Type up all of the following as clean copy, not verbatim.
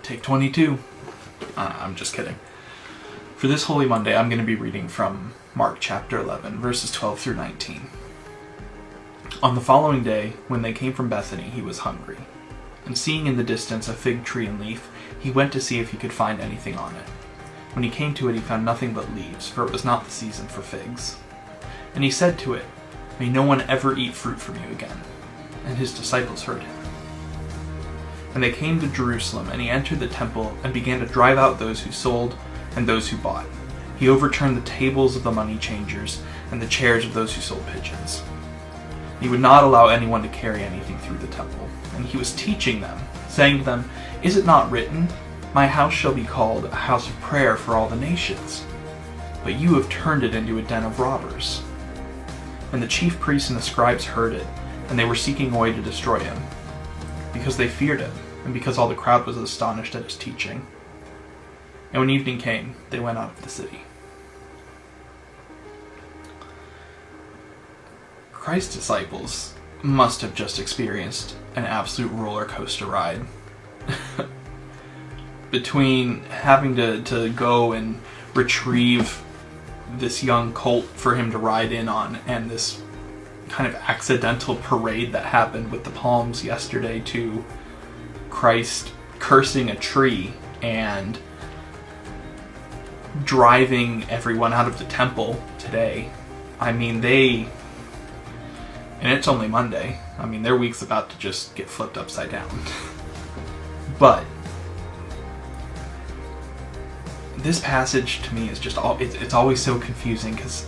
Take 22. I'm just kidding. For this Holy Monday, I'm going to be reading from Mark chapter 11, verses 12 through 19. On the following day, when they came from Bethany, he was hungry. And seeing in the distance a fig tree and leaf, he went to see if he could find anything on it. When he came to it, he found nothing but leaves, for it was not the season for figs. And he said to it, "May no one ever eat fruit from you again." And his disciples heard him. And they came to Jerusalem, and he entered the temple and began to drive out those who sold and those who bought. He overturned the tables of the money changers and the chairs of those who sold pigeons. He would not allow anyone to carry anything through the temple. And he was teaching them, saying to them, "Is it not written, 'My house shall be called a house of prayer for all the nations'? But you have turned it into a den of robbers." And the chief priests and the scribes heard it, and they were seeking a way to destroy him, because they feared him, and because all the crowd was astonished at his teaching. And when evening came, they went out of the city. Christ's disciples must have just experienced an absolute roller coaster ride. Between having to go and retrieve this young colt for him to ride in on, and this kind of accidental parade that happened with the palms yesterday, to Christ cursing a tree and driving everyone out of the temple today. I mean, and it's only Monday. I mean, their week's about to just get flipped upside down. But this passage to me is just it's always so confusing, because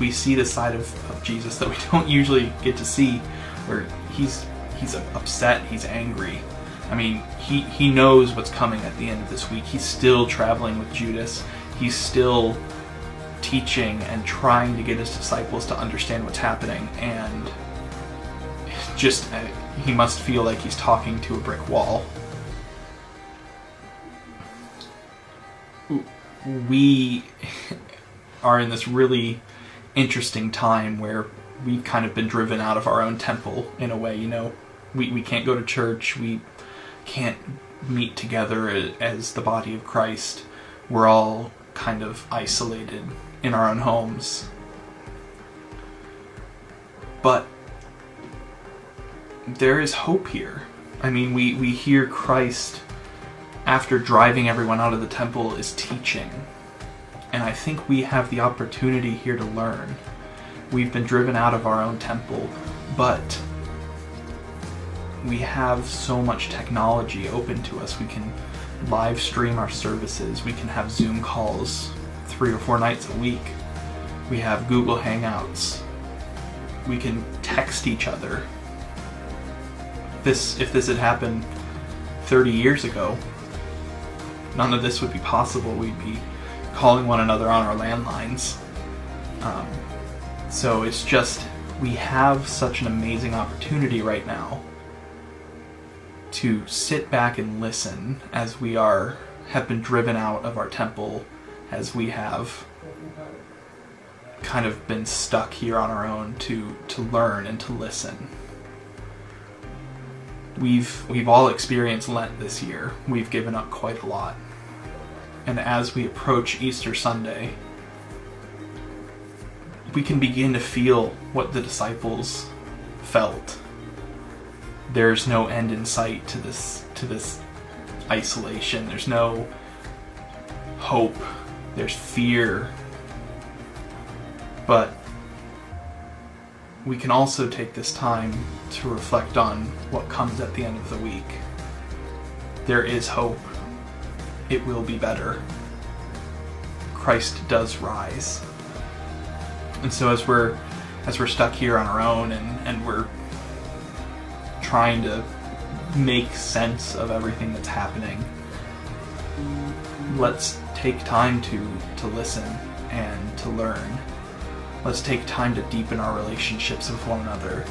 we see the side of Jesus that we don't usually get to see, where he's upset, he's angry. I mean, he knows what's coming at the end of this week. He's still traveling with Judas. He's still teaching and trying to get his disciples to understand what's happening, and just he must feel like he's talking to a brick wall. We are in this really interesting time where we've kind of been driven out of our own temple in a way. You know, we can't go to church. We can't meet together as the body of Christ. We're all kind of isolated in our own homes. But there is hope here. I mean, we hear Christ, after driving everyone out of the temple, is teaching. And I think we have the opportunity here to learn. We've been driven out of our own temple, but we have so much technology open to us. We can live stream our services. We can have Zoom calls 3 or 4 nights a week. We have Google Hangouts. We can text each other. If this had happened 30 years ago, none of this would be possible. We'd be calling one another on our landlines. So it's just, we have such an amazing opportunity right now to sit back and listen as we have been driven out of our temple, as we have kind of been stuck here on our own to learn and to listen. We've all experienced Lent this year. We've given up quite a lot. And as we approach Easter Sunday, we can begin to feel what the disciples felt. There's no end in sight to this isolation. There's no hope. There's fear. But we can also take this time to reflect on what comes at the end of the week. There is hope. It will be better. Christ does rise. And so as we're stuck here on our own and we're trying to make sense of everything that's happening, let's take time to listen and to learn. Let's take time to deepen our relationships with one another.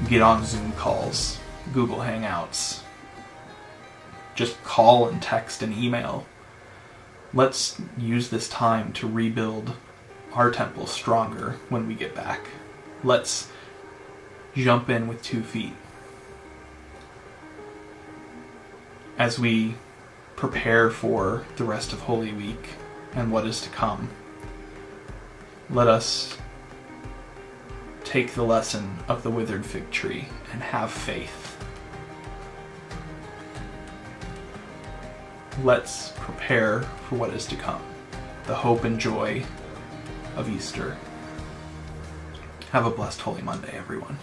Get on Zoom calls, Google Hangouts. Just call and text and email. Let's use this time to rebuild our temple stronger when we get back. Let's jump in with 2 feet. As we prepare for the rest of Holy Week and what is to come, let us take the lesson of the withered fig tree and have faith. Let's prepare for what is to come, the hope and joy of Easter. Have a blessed Holy Monday, everyone.